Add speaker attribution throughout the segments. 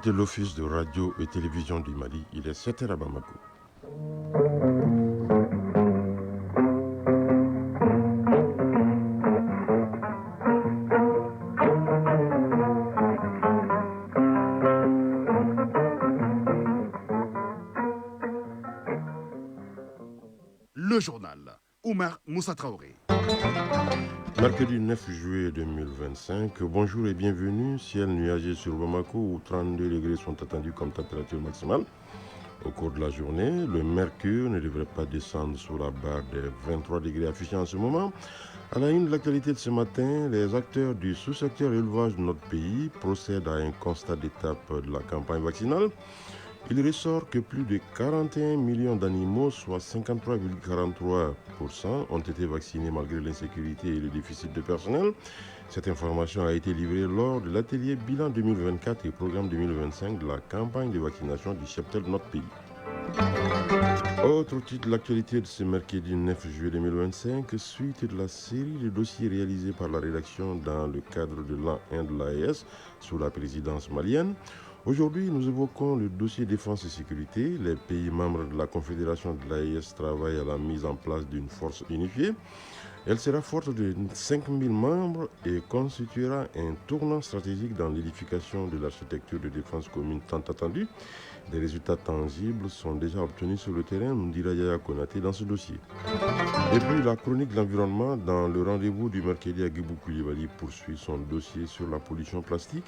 Speaker 1: De l'Office de radio et télévision du Mali, il est 7h à Bamako.
Speaker 2: Le journal. Oumar Moussa Traoré.
Speaker 1: Mercredi 9 juillet 2025, bonjour et bienvenue. Ciel nuagé sur Bamako où 32 degrés sont attendus comme température maximale. Au cours de la journée, le mercure ne devrait pas descendre sous la barre des 23 degrés affichés en ce moment. À la une de l'actualité de ce matin, les acteurs du sous-secteur élevage de notre pays procèdent à un constat d'étape de la campagne vaccinale. Il ressort que plus de 41 millions d'animaux, soit 53,43%, ont été vaccinés malgré l'insécurité et le déficit de personnel. Cette information a été livrée lors de l'atelier bilan 2024 et programme 2025 de la campagne de vaccination du cheptel de notre pays. Autre titre de l'actualité de ce mercredi 9 juillet 2025, suite de la série de dossiers réalisés par la rédaction dans le cadre de l'an 1 de l'AES sous la présidence malienne. Aujourd'hui, nous évoquons le dossier défense et sécurité. Les pays membres de la Confédération de l'AES travaillent à la mise en place d'une force unifiée. Elle sera forte de 5000 membres et constituera un tournant stratégique dans l'édification de l'architecture de défense commune tant attendue. Des résultats tangibles sont déjà obtenus sur le terrain, nous dira Yaya Konaté dans ce dossier. Et puis la chronique de l'environnement dans le rendez-vous du mercredi à Guibou Koulibaly poursuit son dossier sur la pollution plastique.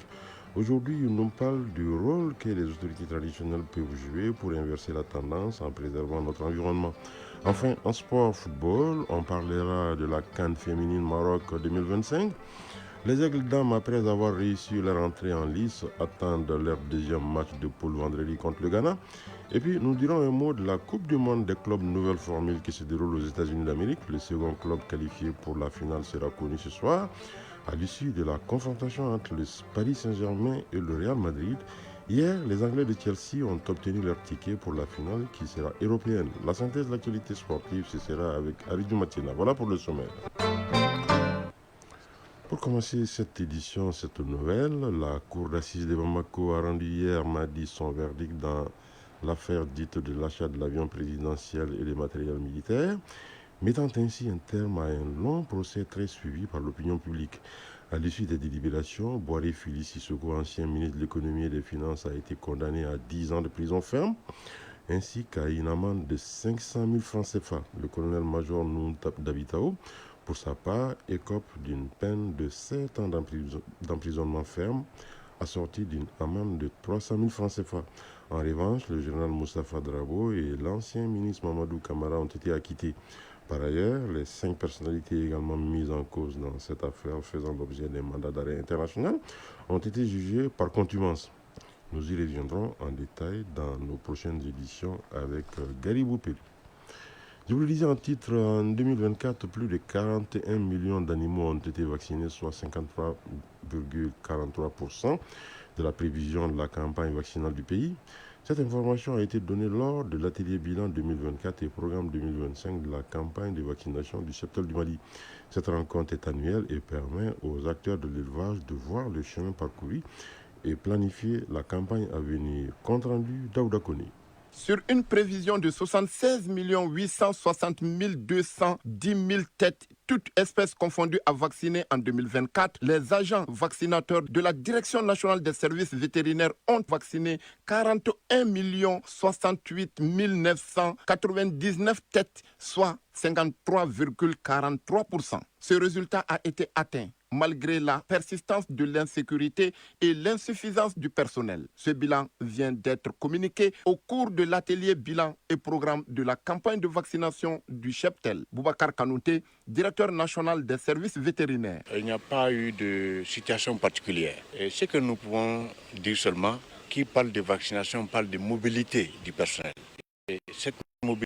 Speaker 1: Aujourd'hui, il nous parle du rôle que les autorités traditionnelles peuvent jouer pour inverser la tendance en préservant notre environnement. Enfin, en sport football, on parlera de la CAN féminine Maroc 2025. Les Aigles dames, après avoir réussi leur entrée en lice, attendent leur deuxième match de poule vendredi contre le Ghana. Et puis, nous dirons un mot de la Coupe du monde des clubs nouvelle formule qui se déroule aux États-Unis d'Amérique. Le second club qualifié pour la finale sera connu ce soir. À l'issue de la confrontation entre le Paris Saint-Germain et le Real Madrid, hier, les Anglais de Chelsea ont obtenu leur ticket pour la finale qui sera européenne. La synthèse de l'actualité sportive, ce sera avec Aridou Matina. Voilà pour le sommaire. Pour commencer cette édition, cette nouvelle, la Cour d'assises de Bamako a rendu hier mardi son verdict dans l'affaire dite de l'achat de l'avion présidentiel et des matériels militaires, mettant ainsi un terme à un long procès très suivi par l'opinion publique. À l'issue des délibérations, Boiré Fili Sissoko, ancien ministre de l'économie et des finances, a été condamné à 10 ans de prison ferme, ainsi qu'à une amende de 500 000 francs CFA. Le colonel-major Nountap Dabitao, pour sa part, écope d'une peine de 7 ans d'emprisonnement ferme, assortie d'une amende de 300 000 francs CFA. En revanche, le général Moustapha Drabo et l'ancien ministre Mamadou Kamara ont été acquittés. Par ailleurs, les 5 personnalités également mises en cause dans cette affaire faisant l'objet d'un mandat d'arrêt international ont été jugées par contumace. Nous y reviendrons en détail dans nos prochaines éditions avec Gary Boupé. Je vous le disais en titre, en 2024, plus de 41 millions d'animaux ont été vaccinés, soit 53,43% de la prévision de la campagne vaccinale du pays. Cette information a été donnée lors de l'atelier bilan 2024 et programme 2025 de la campagne de vaccination du cheptel du Mali. Cette rencontre est annuelle et permet aux acteurs de l'élevage de voir le chemin parcouru et planifier la campagne à venir. Compte rendu Daouda Kone.
Speaker 3: Sur une prévision de 76 860 210 000 têtes, toutes espèces confondues à vacciner en 2024, les agents vaccinateurs de la Direction nationale des services vétérinaires ont vacciné 41 68 999 têtes, soit 53,43%. Ce résultat a été atteint malgré la persistance de l'insécurité et l'insuffisance du personnel. Ce bilan vient d'être communiqué au cours de l'atelier bilan et programme de la campagne de vaccination du cheptel. Boubacar Kanouté, directeur national des services vétérinaires.
Speaker 4: Il n'y a pas eu de situation particulière. Et ce que nous pouvons dire seulement, qui parle de vaccination parle de mobilité du personnel. Et cette mobilité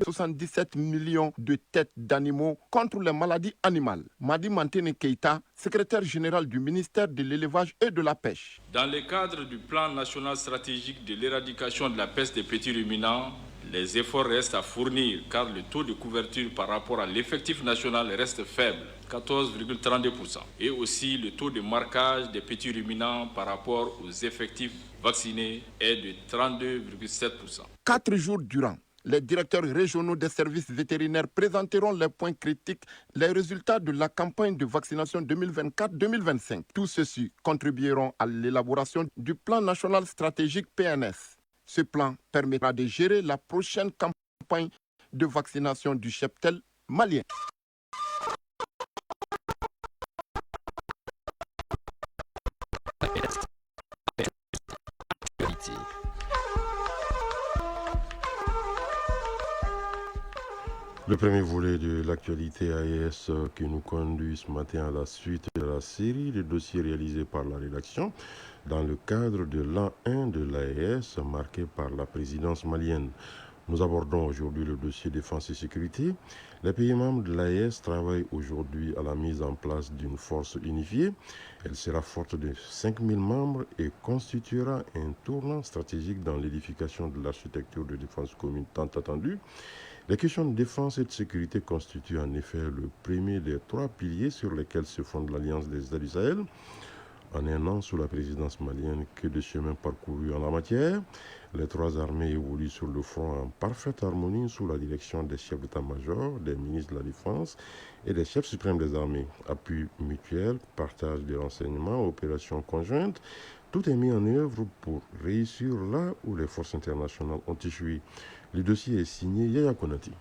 Speaker 3: 77 millions de têtes d'animaux contre les maladies animales. Madi Mantene Keita, secrétaire général du ministère de l'élevage et de la pêche.
Speaker 5: Dans le cadre du plan national stratégique de l'éradication de la peste des petits ruminants, les efforts restent à fournir car le taux de couverture par rapport à l'effectif national reste faible, 14,32%. Et aussi le taux de marquage des petits ruminants par rapport aux effectifs vaccinés est de 32,7%.
Speaker 3: 4 jours durant, les directeurs régionaux des services vétérinaires présenteront les points critiques, les résultats de la campagne de vaccination 2024-2025. Tous ceux-ci contribueront à l'élaboration du plan national stratégique PNS. Ce plan permettra de gérer la prochaine campagne de vaccination du cheptel malien.
Speaker 1: Le premier volet de l'actualité AES qui nous conduit ce matin à la suite de la série de dossiers réalisés par la rédaction dans le cadre de l'an 1 de l'AES marqué par la présidence malienne. Nous abordons aujourd'hui le dossier défense et sécurité. Les pays membres de l'AES travaillent aujourd'hui à la mise en place d'une force unifiée. Elle sera forte de 5000 membres et constituera un tournant stratégique dans l'édification de l'architecture de défense commune tant attendue. Les questions de défense et de sécurité constituent en effet le premier des 3 piliers sur lesquels se fonde l'Alliance des États du Sahel. En un an sous la présidence malienne, que de chemins parcourus en la matière. Les 3 armées évoluent sur le front en parfaite harmonie sous la direction des chefs d'état-major, des ministres de la Défense et des chefs suprêmes des armées. Appui mutuel, partage des renseignements, opérations conjointes. Tout est mis en œuvre pour réussir là où les forces internationales ont échoué. Le dossier est signé Yaya Konati.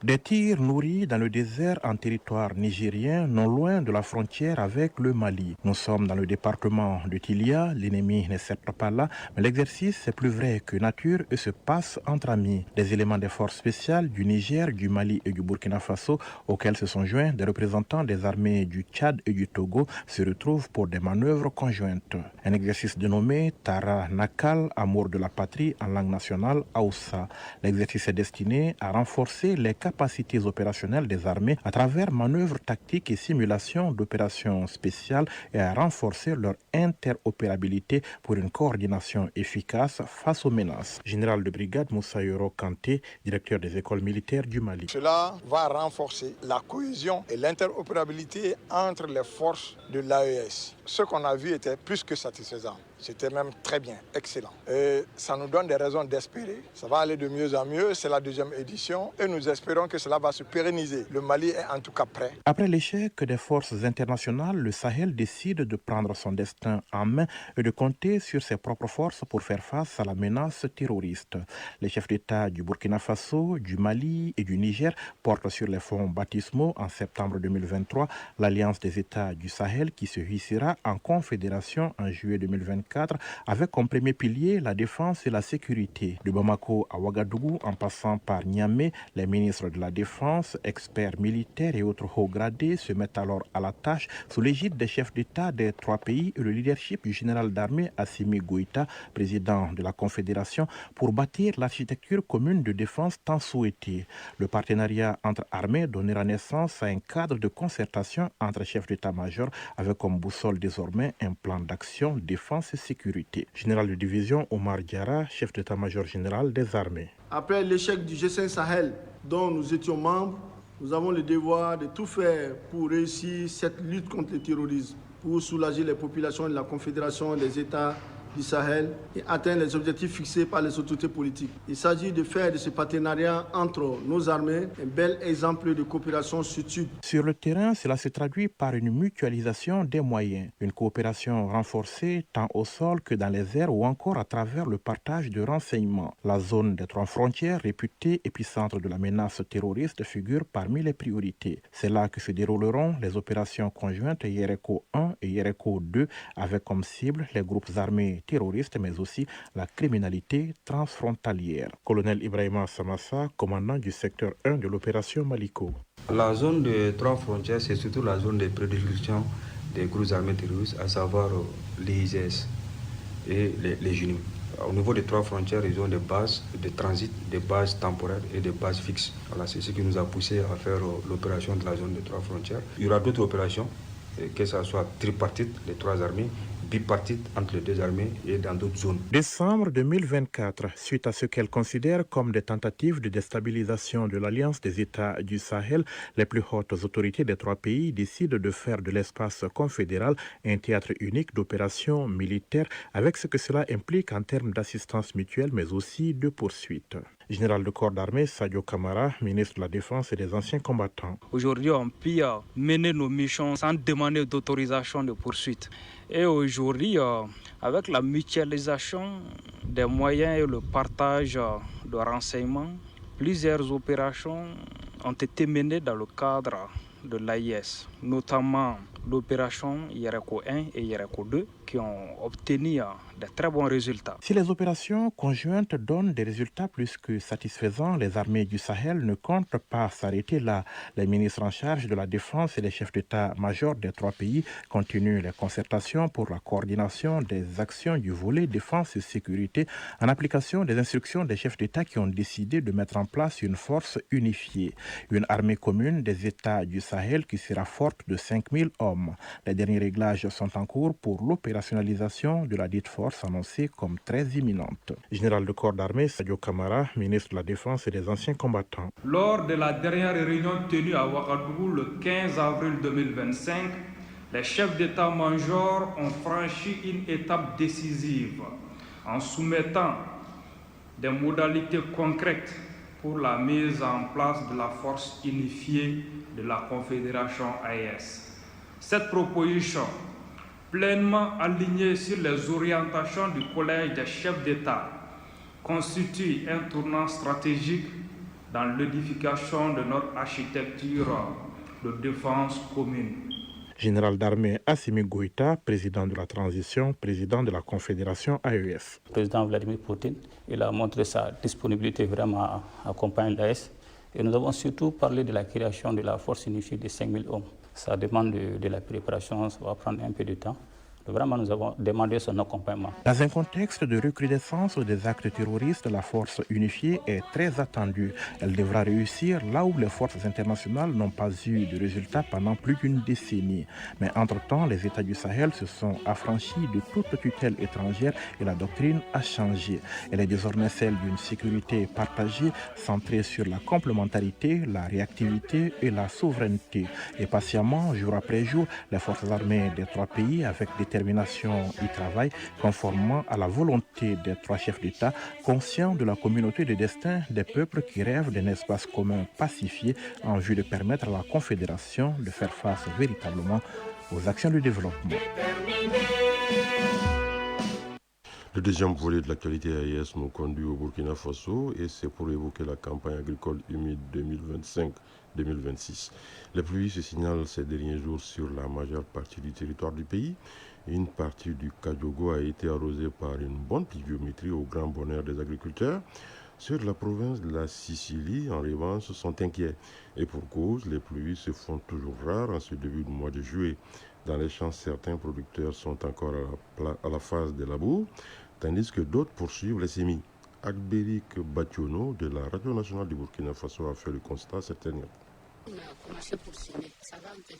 Speaker 6: Des tirs nourris dans le désert en territoire nigérien, non loin de la frontière avec le Mali. Nous sommes dans le département de Tilia, l'ennemi n'est certes pas là, mais l'exercice est plus vrai que nature et se passe entre amis. Des éléments des forces spéciales du Niger, du Mali et du Burkina Faso, auxquels se sont joints des représentants des armées du Tchad et du Togo, se retrouvent pour des manœuvres conjointes. Un exercice dénommé Tara Nakal, amour de la patrie en langue nationale Aoussa. L'exercice est destiné à renforcer les capacités opérationnelles des armées à travers manœuvres tactiques et simulations d'opérations spéciales et à renforcer leur interopérabilité pour une coordination efficace face aux menaces. Général de brigade Moussa Yoro Kanté, directeur des écoles militaires du Mali.
Speaker 7: Cela va renforcer la cohésion et l'interopérabilité entre les forces de l'AES. Ce qu'on a vu était plus que satisfaisant. C'était même très bien, excellent. Et ça nous donne des raisons d'espérer. Ça va aller de mieux en mieux. C'est la 2e édition et nous espérons que cela va se pérenniser. Le Mali est en tout cas prêt.
Speaker 6: Après l'échec des forces internationales, le Sahel décide de prendre son destin en main et de compter sur ses propres forces pour faire face à la menace terroriste. Les chefs d'État du Burkina Faso, du Mali et du Niger portent sur les fonds baptismaux en septembre 2023 l'Alliance des États du Sahel qui se hissera en confédération en juillet 2024 avec comme premier pilier la défense et la sécurité. De Bamako à Ouagadougou en passant par Niamey, les ministres de la Défense, experts militaires et autres hauts gradés se mettent alors à la tâche sous l'égide des chefs d'État des 3 pays et le leadership du général d'armée Assimi Goïta, président de la Confédération, pour bâtir l'architecture commune de défense tant souhaitée. Le partenariat entre armées donnera naissance à un cadre de concertation entre chefs d'état-major avec comme boussole désormais un plan d'action défense et sécurité. Général de division Omar Diarra, chef d'état-major général des armées.
Speaker 8: Après l'échec du G5 Sahel, dont nous étions membres, nous avons le devoir de tout faire pour réussir cette lutte contre le terrorisme, pour soulager les populations de la Confédération des États du Sahel et atteindre les objectifs fixés par les autorités politiques. Il s'agit de faire de ce partenariat entre nos armées un bel exemple de coopération sud-sud.
Speaker 6: Sur le terrain, cela se traduit par une mutualisation des moyens, une coopération renforcée tant au sol que dans les airs ou encore à travers le partage de renseignements. La zone des 3 frontières, réputée épicentre de la menace terroriste, figure parmi les priorités. C'est là que se dérouleront les opérations conjointes IRECO 1 et IRECO 2 avec comme cible les groupes armés terroristes mais aussi la criminalité transfrontalière. Colonel Ibrahima Samassa, commandant du secteur 1 de l'opération Maliko.
Speaker 9: La zone des 3 frontières, c'est surtout la zone de prédilection des groupes armés terroristes, à savoir les ISS et les JUNIM. Au niveau des 3 frontières, ils ont des bases de transit, des bases temporaires et des bases fixes. Voilà, c'est ce qui nous a poussé à faire l'opération de la zone des 3 frontières. Il y aura d'autres opérations, que ce soit tripartite, les 3 armées, bipartite entre les 2 armées et dans d'autres zones.
Speaker 6: Décembre 2024, suite à ce qu'elle considère comme des tentatives de déstabilisation de l'Alliance des États du Sahel, les plus hautes autorités des 3 pays décident de faire de l'espace confédéral un théâtre unique d'opérations militaires avec ce que cela implique en termes d'assistance mutuelle mais aussi de poursuite. Général de corps d'armée Sadio Kamara, ministre de la Défense et des anciens combattants.
Speaker 10: Aujourd'hui, on peut mener nos missions sans demander d'autorisation de poursuite. Et aujourd'hui, avec la mutualisation des moyens et le partage de renseignements, plusieurs opérations ont été menées dans le cadre de l'AIS, notamment l'opération Yereko 1 et Yereko 2 qui ont obtenu de très bons résultats.
Speaker 6: Si les opérations conjointes donnent des résultats plus que satisfaisants, les armées du Sahel ne comptent pas s'arrêter là. Les ministres en charge de la défense et les chefs d'état-major des 3 pays continuent les concertations pour la coordination des actions du volet défense et sécurité en application des instructions des chefs d'État qui ont décidé de mettre en place une force unifiée, une armée commune des États du Sahel qui sera forte de 5000 hommes. Les derniers réglages sont en cours pour l'opérationnalisation de la dite force annoncée comme très imminente. Général de corps d'armée Sadio Kamara, ministre de la Défense et des anciens combattants.
Speaker 10: Lors de la dernière réunion tenue à Ouagadougou le 15 avril 2025, les chefs d'état-major ont franchi une étape décisive en soumettant des modalités concrètes pour la mise en place de la force unifiée de la Confédération AES. Cette proposition, pleinement alignée sur les orientations du Collège des chefs d'État, constitue un tournant stratégique dans l'édification de notre architecture de défense commune.
Speaker 6: Général d'armée Assimi Goïta, président de la transition, président de la Confédération AES.
Speaker 11: Le président Vladimir Poutine, il a montré sa disponibilité vraiment à accompagner l'AES. Et nous avons surtout parlé de la création de la force unifiée de 5000 hommes. Ça demande de la préparation, ça va prendre un peu de temps. Vraiment, nous avons demandé son accompagnement.
Speaker 6: Dans un contexte de recrudescence des actes terroristes, la force unifiée est très attendue. Elle devra réussir là où les forces internationales n'ont pas eu de résultats pendant plus d'une décennie. Mais entre-temps, les États du Sahel se sont affranchis de toute tutelle étrangère et la doctrine a changé. Elle est désormais celle d'une sécurité partagée, centrée sur la complémentarité, la réactivité et la souveraineté. Et patiemment, jour après jour, les forces armées des 3 pays, avec détermination y travaillent, conformément à la volonté des 3 chefs d'État, conscients de la communauté de destin des peuples qui rêvent d'un espace commun pacifié en vue de permettre à la Confédération de faire face véritablement aux actions de développement.
Speaker 1: Le deuxième volet de l'actualité AES nous conduit au Burkina Faso et c'est pour évoquer la campagne agricole humide 2025-2026. Les pluies se signalent ces derniers jours sur la majeure partie du territoire du pays. Une partie du Kadiogo a été arrosée par une bonne pluviométrie au grand bonheur des agriculteurs. Ceux de la province de la Sicile, en revanche, sont inquiets. Et pour cause, les pluies se font toujours rares en ce début de mois de juillet. Dans les champs, certains producteurs sont encore à la phase des labours, tandis que d'autres poursuivent les semis. Akberik Bationo de la Radio Nationale du Burkina Faso a fait le constat cette année.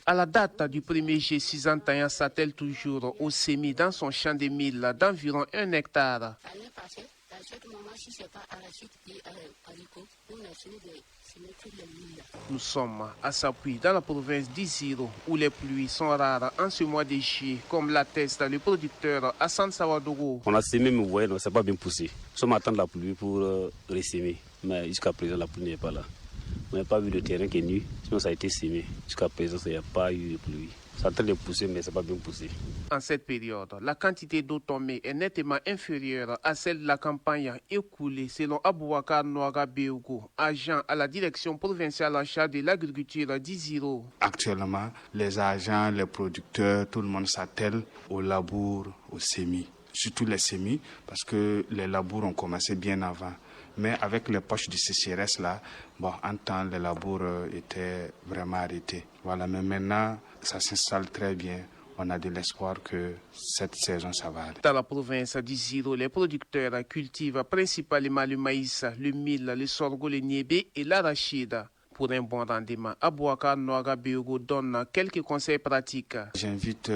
Speaker 12: À la date du 1er juillet, Suzanne s'attelle toujours au semis dans son champ de mil d'environ 1 hectare. Nous sommes à Sapui, dans la province d'Iziro, où les pluies sont rares en ce mois de juillet, comme l'atteste le producteur Hassan Sawadogo.
Speaker 13: On a semé, mais vous voyez, ça n'a pas bien poussé. Nous sommes attendant la pluie pour ressemer, mais jusqu'à présent, la pluie n'est pas là. On n'a pas vu le terrain qui est nu, sinon ça a été semé. Jusqu'à présent, il n'y a pas eu de pluie. Ça a train de pousser, mais ça n'a pas bien poussé.
Speaker 12: En cette période, la quantité d'eau tombée est nettement inférieure à celle de la campagne écoulée, selon Abouakar Noaga Beogo, agent à la direction provinciale en charge de l'agriculture d'Iziro.
Speaker 14: Actuellement, les agents, les producteurs, tout le monde s'attelle au labour, au semis. Surtout les semis, parce que les labours ont commencé bien avant. Mais avec les poches de sécheresse là, en temps, les labours étaient vraiment arrêtés. Voilà, mais maintenant, ça s'installe très bien on a de l'espoir que cette saison, ça va aller.
Speaker 12: Dans la province d'Isiro, les producteurs cultivent principalement le maïs, le mil, le sorgho, le niébé et l'arachide. Pour un bon rendement, Abouakar Noaga Béogo donne quelques conseils pratiques.
Speaker 14: J'invite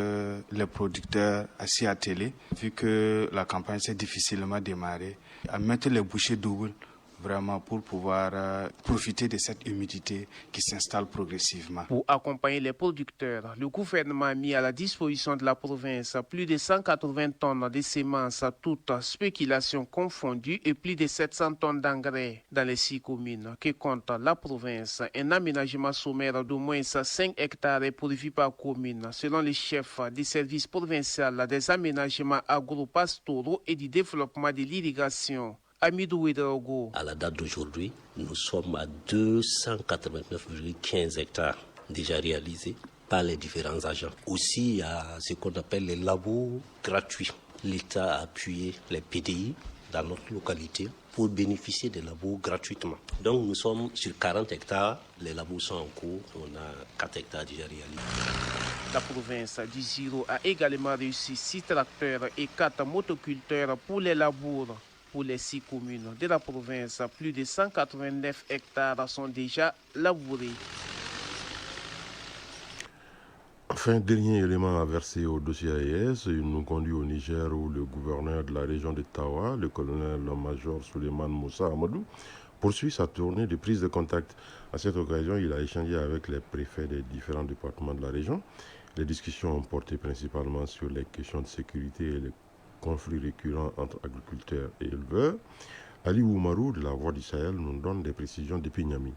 Speaker 14: les producteurs à s'y atteler, vu que la campagne s'est difficilement démarrée, à mettre les bouchées doubles, vraiment pour pouvoir profiter de cette humidité qui s'installe progressivement.
Speaker 12: Pour accompagner les producteurs, le gouvernement a mis à la disposition de la province plus de 180 tonnes de semences, toutes spéculations confondues, et plus de 700 tonnes d'engrais dans les 6 communes que compte la province. Un aménagement sommaire d'au moins 5 hectares est prévu par commune, selon les chefs des services provinciaux des aménagements agro-pastoraux et du développement de l'irrigation. À
Speaker 15: la date d'aujourd'hui, nous sommes à 289,15 hectares déjà réalisés par les différents agents. Aussi, il y a ce qu'on appelle les labos gratuits. L'État a appuyé les PDI dans notre localité pour bénéficier des labos gratuitement. Donc nous sommes sur 40 hectares, les labos sont en cours, on a 4 hectares déjà réalisés.
Speaker 12: La province d'Isiro a également réussi 6 tracteurs et 4 motoculteurs pour les labours. Pour les 6 communes de la province, plus de 189 hectares sont déjà labourés.
Speaker 1: Enfin, dernier élément à verser au dossier AES, il nous conduit au Niger où le gouverneur de la région de Tawa, le colonel-major Suleiman Moussa Amadou, poursuit sa tournée de prise de contact. À cette occasion, il a échangé avec les préfets des différents départements de la région. Les discussions ont porté principalement sur les questions de sécurité et les conflits récurrents entre agriculteurs et éleveurs. Ali Oumarou de la Voix du Sahel nous donne des précisions depuis Niamey.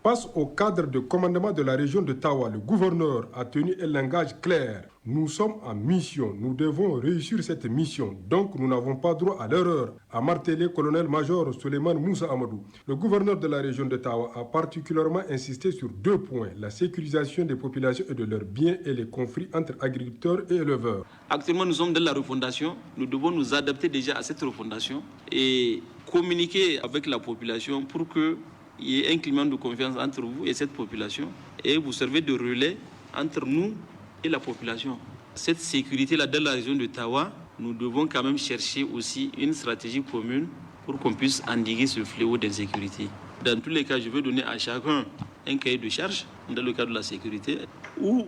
Speaker 16: Face au cadre de commandement de la région de Tawa, le gouverneur a tenu un langage clair. Nous sommes en mission, nous devons réussir cette mission, donc nous n'avons pas droit à l'erreur, a martelé colonel-major Suleiman Moussa Amadou. Le gouverneur de la région de Tawa a particulièrement insisté sur 2 points, la sécurisation des populations et de leurs biens et les conflits entre agriculteurs et éleveurs.
Speaker 17: Actuellement, nous sommes dans la refondation, nous devons nous adapter déjà à cette refondation et communiquer avec la population pour que il y ait un climat de confiance entre vous et cette population et vous servez de relais entre nous et la population. Cette sécurité-là dans la région de Tawa, nous devons quand même chercher aussi une stratégie commune pour qu'on puisse endiguer ce fléau d'insécurité. Dans tous les cas, je veux donner à chacun un cahier de charge dans le cadre de la sécurité où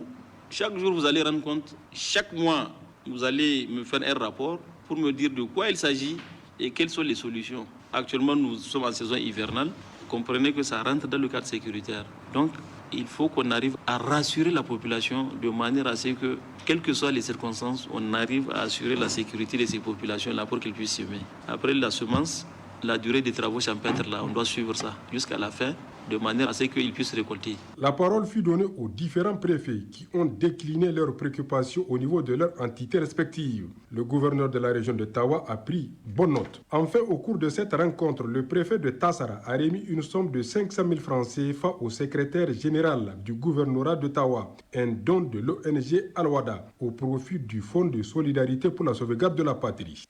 Speaker 17: chaque jour vous allez rendre compte, chaque mois vous allez me faire un rapport pour me dire de quoi il s'agit et quelles sont les solutions. Actuellement, nous sommes en saison hivernale. Comprenez que ça rentre dans le cadre sécuritaire. Donc, il faut qu'on arrive à rassurer la population de manière à ce que, quelles que soient les circonstances, on arrive à assurer la sécurité de ces populations-là pour qu'elles puissent semer. Après la semence, la durée des travaux champêtres, là, on doit suivre ça jusqu'à la fin, de manière à ce qu'ils puissent récolter.
Speaker 16: La parole fut donnée aux différents préfets qui ont décliné leurs préoccupations au niveau de leurs entités respectives. Le gouverneur de la région de Tawa a pris bonne note. Enfin, au cours de cette rencontre, le préfet de Tassara a remis une somme de 500 000 francs CFA au secrétaire général du gouvernorat de Tawa, un don de l'ONG Al-Wada au profit du Fonds de solidarité pour la sauvegarde de la patrie.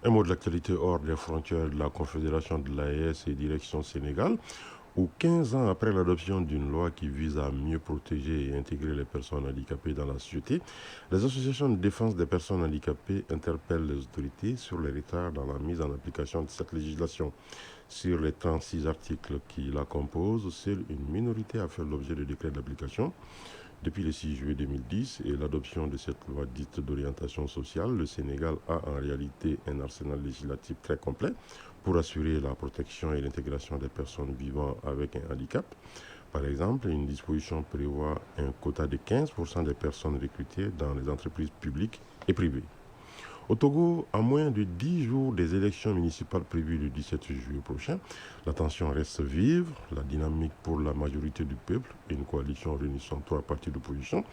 Speaker 1: Un mot de l'actualité hors des frontières de la Confédération de l'AES et direction Sénégal, où 15 ans après l'adoption d'une loi qui vise à mieux protéger et intégrer les personnes handicapées dans la société, les associations de défense des personnes handicapées interpellent les autorités sur les retards dans la mise en application de cette législation. Sur les 36 articles qui la composent, seule une minorité a fait l'objet de décrets d'application. Depuis le 6 juillet 2010 et l'adoption de cette loi dite d'orientation sociale, le Sénégal a en réalité un arsenal législatif très complet pour assurer la protection et l'intégration des personnes vivant avec un handicap. Par exemple, une disposition prévoit un quota de 15% des personnes recrutées dans les entreprises publiques et privées. Au Togo, à moins de 10 jours des élections municipales prévues le 17 juillet prochain, la tension reste vive. La dynamique pour la majorité du peuple, une coalition réunissant 3 partis d'opposition,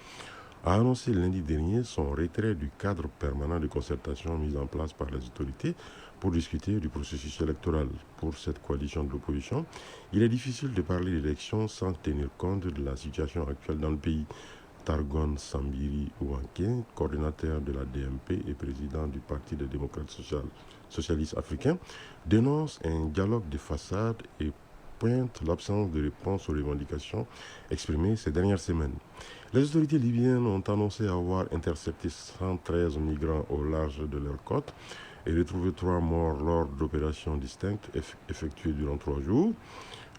Speaker 1: a annoncé lundi dernier son retrait du cadre permanent de concertation mis en place par les autorités pour discuter du processus électoral. Pour cette coalition de l'opposition, il est difficile de parler d'élections sans tenir compte de la situation actuelle dans le pays. Targon Sambiri Ouanké, coordinateur de la DMP et président du Parti des démocrates socialistes africains, dénonce un dialogue de façade et pointe l'absence de réponse aux revendications exprimées ces dernières semaines. Les autorités libyennes ont annoncé avoir intercepté 113 migrants au large de leur côte et retrouvé 3 morts lors d'opérations distinctes effectuées durant 3 jours.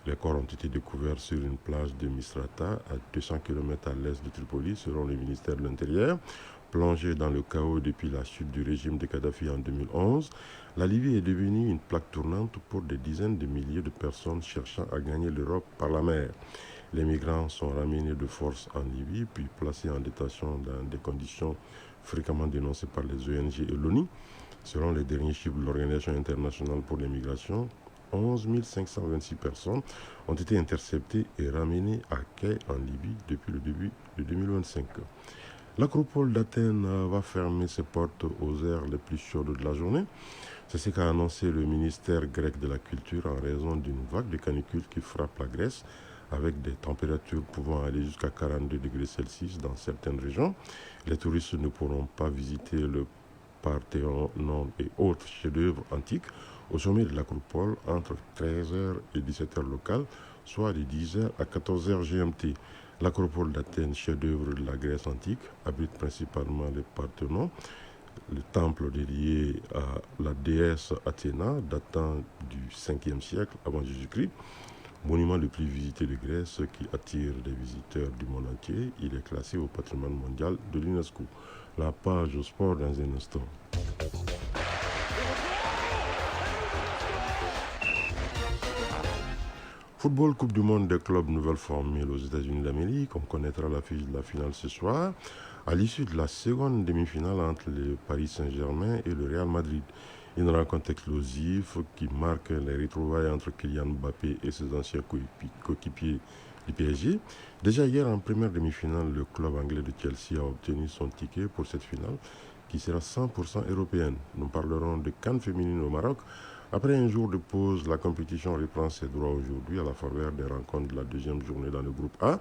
Speaker 1: Les corps ont été découverts sur une plage de Misrata, à 200 km à l'est de Tripoli, selon le ministère de l'Intérieur. Plongée dans le chaos depuis la chute du régime de Kadhafi en 2011, la Libye est devenue une plaque tournante pour des dizaines de milliers de personnes cherchant à gagner l'Europe par la mer. Les migrants sont ramenés de force en Libye, puis placés en détention dans des conditions fréquemment dénoncées par les ONG et l'ONU. Selon les derniers chiffres de l'Organisation internationale pour les migrations, 11 526 personnes ont été interceptées et ramenées à quai en Libye depuis le début de 2025. L'acropole d'Athènes va fermer ses portes aux heures les plus chaudes de la journée. C'est ce qu'a annoncé le ministère grec de la Culture en raison d'une vague de canicule qui frappe la Grèce avec des températures pouvant aller jusqu'à 42 degrés Celsius dans certaines régions. Les touristes ne pourront pas visiter le Parthénon et autres chefs-d'œuvre antiques au sommet de l'acropole entre 13h et 17h locales, soit de 10h à 14h GMT. L'acropole d'Athènes, chef-d'œuvre de la Grèce antique, abrite principalement le Parthénon, le temple dédié à la déesse Athéna, datant du 5e siècle avant Jésus-Christ. Monument le plus visité de Grèce qui attire des visiteurs du monde entier, il est classé au patrimoine mondial de l'UNESCO. La page au sport dans un instant. Football Coupe du Monde des clubs nouvelle formule aux États-Unis d'Amérique. On connaîtra l'affiche de la finale ce soir, à l'issue de la seconde demi-finale entre le Paris Saint-Germain et le Real Madrid. Une rencontre explosive qui marque les retrouvailles entre Kylian Mbappé et ses anciens coéquipiers du PSG. Déjà hier, en première demi-finale, le club anglais de Chelsea a obtenu son ticket pour cette finale qui sera 100% européenne. Nous parlerons de CAN féminine au Maroc. Après un jour de pause, la compétition reprend ses droits aujourd'hui à la faveur des rencontres de la deuxième journée dans le groupe A.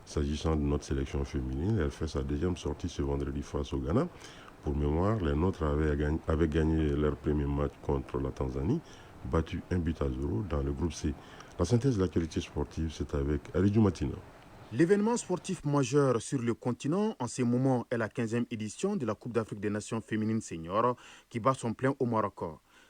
Speaker 1: S'agissant de notre sélection féminine, elle fait sa deuxième sortie ce vendredi face au Ghana. Pour mémoire, les nôtres avaient gagné leur premier match contre la Tanzanie, battu 1-0 dans le groupe C. La synthèse de l'actualité sportive, c'est avec Aridou Matina.
Speaker 18: L'événement sportif majeur sur le continent en ce moment est la 15e édition de la Coupe d'Afrique des Nations féminines seniors qui bat son plein au Maroc.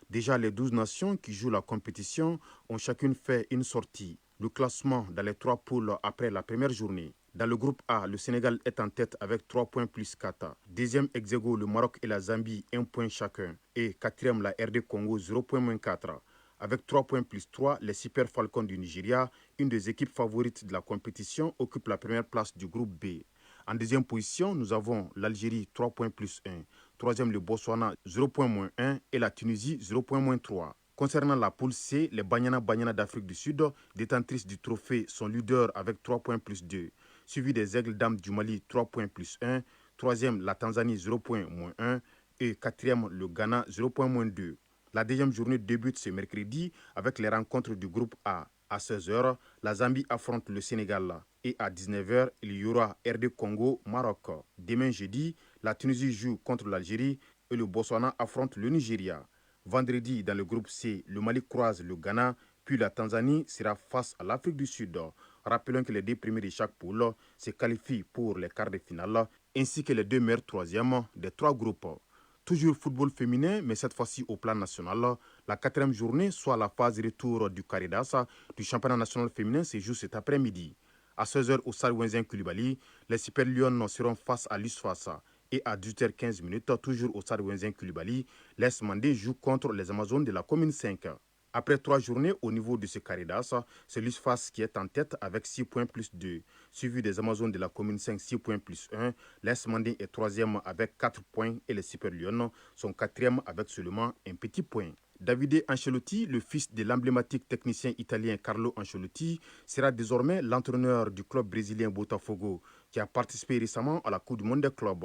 Speaker 18: Déjà, les 12 nations qui jouent la compétition ont chacune fait une sortie. Le classement dans les 3 poules après la première journée. Dans le groupe A, le Sénégal est en tête avec 3 points plus 4. Deuxième ex aequo, le Maroc et la Zambie, 1 point chacun. Et quatrième, la RD Congo, 0 points moins 4. Avec 3 points plus 3, les Super Falcons du Nigeria, une des équipes favorites de la compétition, occupent la première place du groupe B. En deuxième position, nous avons l'Algérie, 3 points plus 1. Troisième, le Botswana, 0 points moins 1. Et la Tunisie, 0 points moins 3. Concernant la poule C, les Banyana d'Afrique du Sud, détentrices du trophée, sont leaders avec 3 points plus 2. Suivi des Aigles Dames du Mali, 3 points plus 1. Troisième, la Tanzanie, 0 points moins 1. Et quatrième, le Ghana, 0 points moins 2. La deuxième journée débute ce mercredi avec les rencontres du groupe A. À 16h, la Zambie affronte le Sénégal. Et à 19h, il y aura RD Congo-Maroc. Demain jeudi, la Tunisie joue contre l'Algérie et le Botswana affronte le Nigeria. Vendredi, dans le groupe C, le Mali croise le Ghana, puis la Tanzanie sera face à l'Afrique du Sud. Rappelons que les 2 premiers de chaque poule se qualifient pour les quarts de finale, ainsi que les 2 meilleurs troisièmes des 3 groupes. Toujours football féminin, mais cette fois-ci au plan national. La 4e journée, soit la phase retour du Caridas du championnat national féminin, se joue cet après-midi. À 16h au stade Wenzen Coulibaly, les Super Lions seront face à l'USFAS. Et à 18h15, toujours au stade Wenzen Coulibaly, l'AS Mandé joue contre les Amazones de la commune 5. Après 3 journées au niveau de ce Caridas, c'est l'USFAS qui est en tête avec 6 points plus 2. Suivi des Amazones de la commune 5, 6 points plus 1. L'AS Mandé est 3e avec 4 points et les Super Lions sont 4e avec seulement un petit point. Davide Ancelotti, le fils de l'emblématique technicien italien Carlo Ancelotti, sera désormais l'entraîneur du club brésilien Botafogo, qui a participé récemment à la Coupe du Monde des clubs.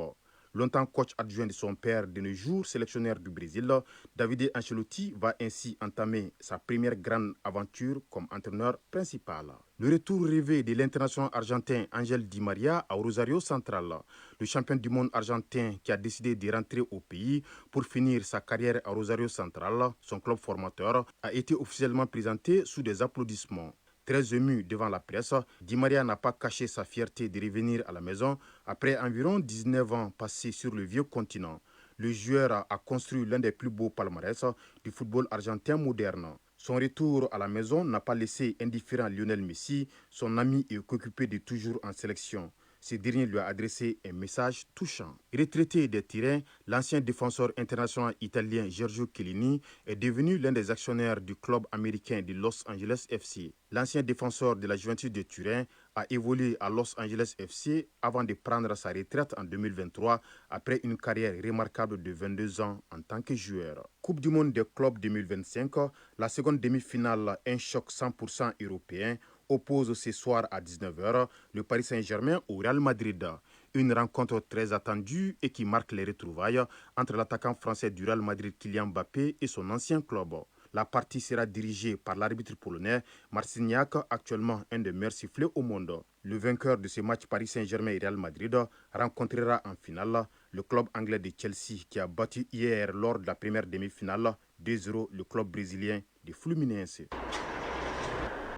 Speaker 18: Longtemps coach adjoint de son père, de nos jours sélectionneur du Brésil, Davide Ancelotti va ainsi entamer sa première grande aventure comme entraîneur principal. Le retour rêvé de l'international argentin Ángel Di María à Rosario Central. Le champion du monde argentin qui a décidé de rentrer au pays pour finir sa carrière à Rosario Central, son club formateur, a été officiellement présenté sous des applaudissements. Très ému devant la presse, Di Maria n'a pas caché sa fierté de revenir à la maison après environ 19 ans passés sur le vieux continent. Le joueur a construit l'un des plus beaux palmarès du football argentin moderne. Son retour à la maison n'a pas laissé indifférent Lionel Messi, son ami et coéquipier de toujours en sélection. Ce dernier lui a adressé un message touchant. Retraité des terrains, l'ancien défenseur international italien Giorgio Chiellini est devenu l'un des actionnaires du club américain de Los Angeles FC. L'ancien défenseur de la Juventus de Turin a évolué à Los Angeles FC avant de prendre sa retraite en 2023 après une carrière remarquable de 22 ans en tant que joueur. Coupe du monde des clubs 2025, la seconde demi-finale, un choc 100% européen, oppose ce soir à 19h le Paris Saint-Germain au Real Madrid. Une rencontre très attendue et qui marque les retrouvailles entre l'attaquant français du Real Madrid Kylian Mbappé et son ancien club. La partie sera dirigée par l'arbitre polonais Marciniak, actuellement un des meilleurs sifflets au monde. Le vainqueur de ce match Paris Saint-Germain et Real Madrid rencontrera en finale le club anglais de Chelsea qui a battu hier lors de la première demi-finale 2-0 le club brésilien de Fluminense.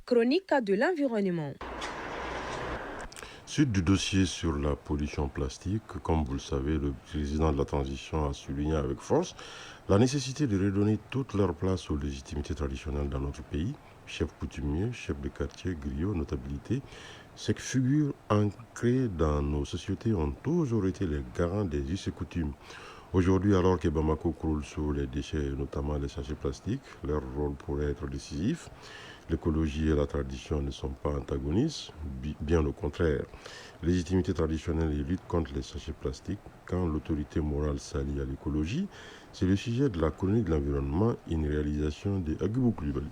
Speaker 19: Chronique de l'environnement.
Speaker 1: Suite du dossier sur la pollution plastique, comme vous le savez, le président de la transition a souligné avec force la nécessité de redonner toute leur place aux légitimités traditionnelles dans notre pays. Chefs coutumiers, chefs de quartier, griots, notabilité, ces figures ancrées dans nos sociétés ont toujours été les garants des us et coutumes. Aujourd'hui, alors que Bamako croule sous les déchets, notamment les sachets plastiques, leur rôle pourrait être décisif. L'écologie et la tradition ne sont pas antagonistes, bien au contraire. Légitimité traditionnelle et lutte contre les sachets plastiques, quand l'autorité morale s'allie à l'écologie, c'est le sujet de la chronique de l'environnement, une réalisation de Agibou Koulibaly.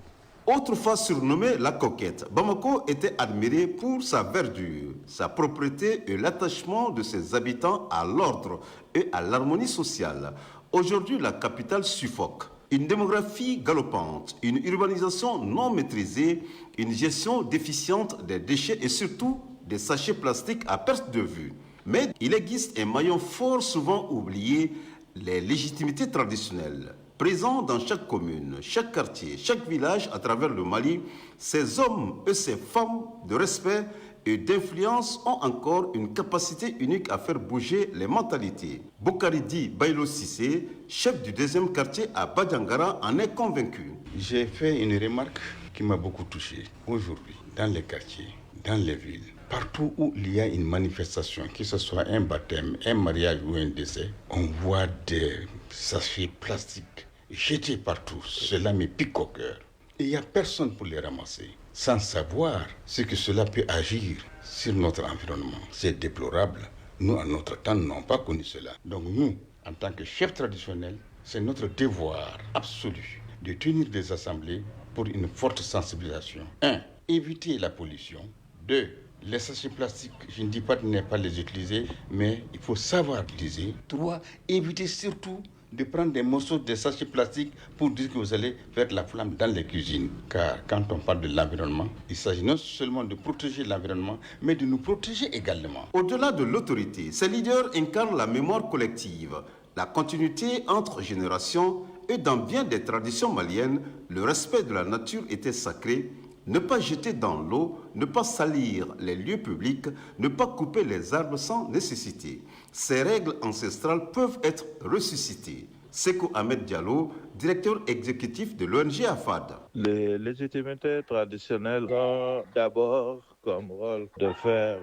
Speaker 20: Autrefois surnommée la coquette, Bamako était admirée pour sa verdure, sa propreté et l'attachement de ses habitants à l'ordre et à l'harmonie sociale. Aujourd'hui, la capitale suffoque. Une démographie galopante, une urbanisation non maîtrisée, une gestion déficiente des déchets et surtout des sachets plastiques à perte de vue. Mais il existe un maillon fort souvent oublié, les légitimités traditionnelles. Présents dans chaque commune, chaque quartier, chaque village à travers le Mali, ces hommes et ces femmes de respect et d'influence ont encore une capacité unique à faire bouger les mentalités. Bokaridi Bailo Sissé, chef du 2e quartier à Badjangara, en est convaincu.
Speaker 21: J'ai fait une remarque qui m'a beaucoup touché. Aujourd'hui, dans les quartiers, dans les villes, partout où il y a une manifestation, que ce soit un baptême, un mariage ou un décès, on voit des sachets plastiques jetés partout. Cela me pique au cœur. Et il n'y a personne pour les ramasser, sans savoir ce que cela peut agir sur notre environnement. C'est déplorable. Nous, en notre temps, n'avons pas connu cela. Donc nous, en tant que chefs traditionnels, c'est notre devoir absolu de tenir des assemblées pour une forte sensibilisation. 1. Éviter la pollution. 2. Les sachets plastiques, je ne dis pas de ne pas les utiliser, mais il faut savoir utiliser. 3. Éviter surtout de prendre des morceaux de sachets plastiques pour dire que vous allez faire de la flamme dans les cuisines. Car quand on parle de l'environnement, il s'agit non seulement de protéger l'environnement, mais de nous protéger également.
Speaker 20: Au-delà de l'autorité, ces leaders incarnent la mémoire collective, la continuité entre générations et dans bien des traditions maliennes, le respect de la nature était sacré. Ne pas jeter dans l'eau, ne pas salir les lieux publics, ne pas couper les arbres sans nécessité. Ces règles ancestrales peuvent être ressuscitées. Seko Ahmed Diallo, directeur exécutif de l'ONG AFAD.
Speaker 22: Les légitimités traditionnelles ont d'abord comme rôle de faire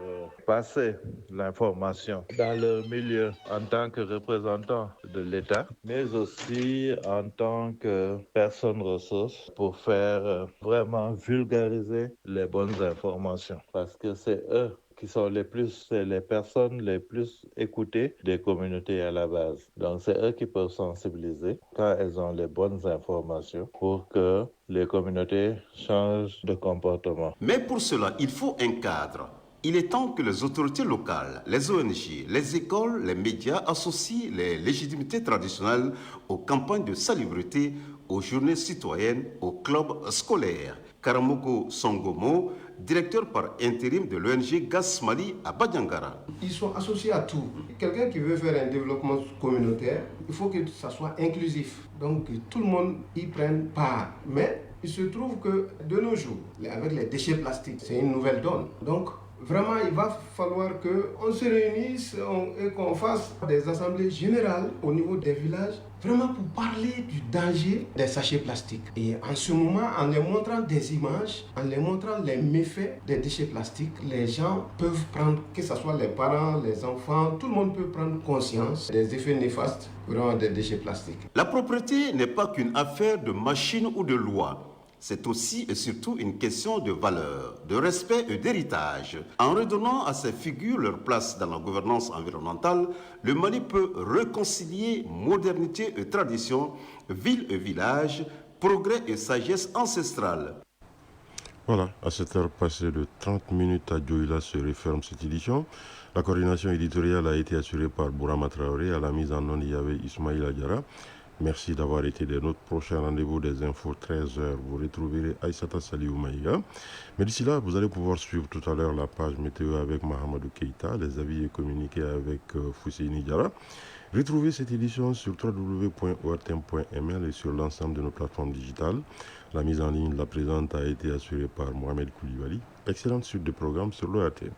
Speaker 22: passer l'information dans leur milieu en tant que représentant de l'État, mais aussi en tant que personnes ressources pour faire vraiment vulgariser les bonnes informations. Parce que c'est eux qui sont c'est les personnes les plus écoutées des communautés à la base. Donc c'est eux qui peuvent sensibiliser quand elles ont les bonnes informations pour que les communautés changent de comportement.
Speaker 20: Mais pour cela, il faut un cadre. Il est temps que les autorités locales, les ONG, les écoles, les médias associent les légitimités traditionnelles aux campagnes de salubrité, aux journées citoyennes, aux clubs scolaires. Karamoko Songomo, directeur par intérim de l'ONG GAS Mali à Badjangara.
Speaker 23: Ils sont associés à tout. Quelqu'un qui veut faire un développement communautaire, il faut que ça soit inclusif. Donc que tout le monde y prenne part. Mais Il se trouve que de nos jours, avec les déchets plastiques, c'est une nouvelle donne. Donc, vraiment, il va falloir qu'on se réunisse et qu'on fasse des assemblées générales au niveau des villages, vraiment pour parler du danger des sachets plastiques. Et en ce moment, en les montrant des images, en les montrant les méfaits des déchets plastiques, les gens peuvent prendre, que ce soit les parents, les enfants, tout le monde peut prendre conscience des effets néfastes des déchets plastiques.
Speaker 20: La propreté n'est pas qu'une affaire de machine ou de loi. C'est aussi et surtout une question de valeur, de respect et d'héritage. En redonnant à ces figures leur place dans la gouvernance environnementale, le Mali peut réconcilier modernité et tradition, ville et village, progrès et sagesse ancestrale.
Speaker 1: Voilà, à cette heure passée de 30 minutes à Dioïla se referme cette édition. La coordination éditoriale a été assurée par Bourama Traoré. À la mise en onde, il y avait Ismaïla Adjara. Merci d'avoir été des nôtres. Prochain rendez-vous des infos 13h. Vous retrouverez Aïssata Saliou Maïga. Mais d'ici là, vous allez pouvoir suivre tout à l'heure la page météo avec Mahamadou Keïta, les avis et communiqués avec Fousseini Diara. Retrouvez cette édition sur www.ortm.ml et sur l'ensemble de nos plateformes digitales. La mise en ligne de la présente a été assurée par Mohamed Koulibaly. Excellente suite de programmes sur l'ORTM.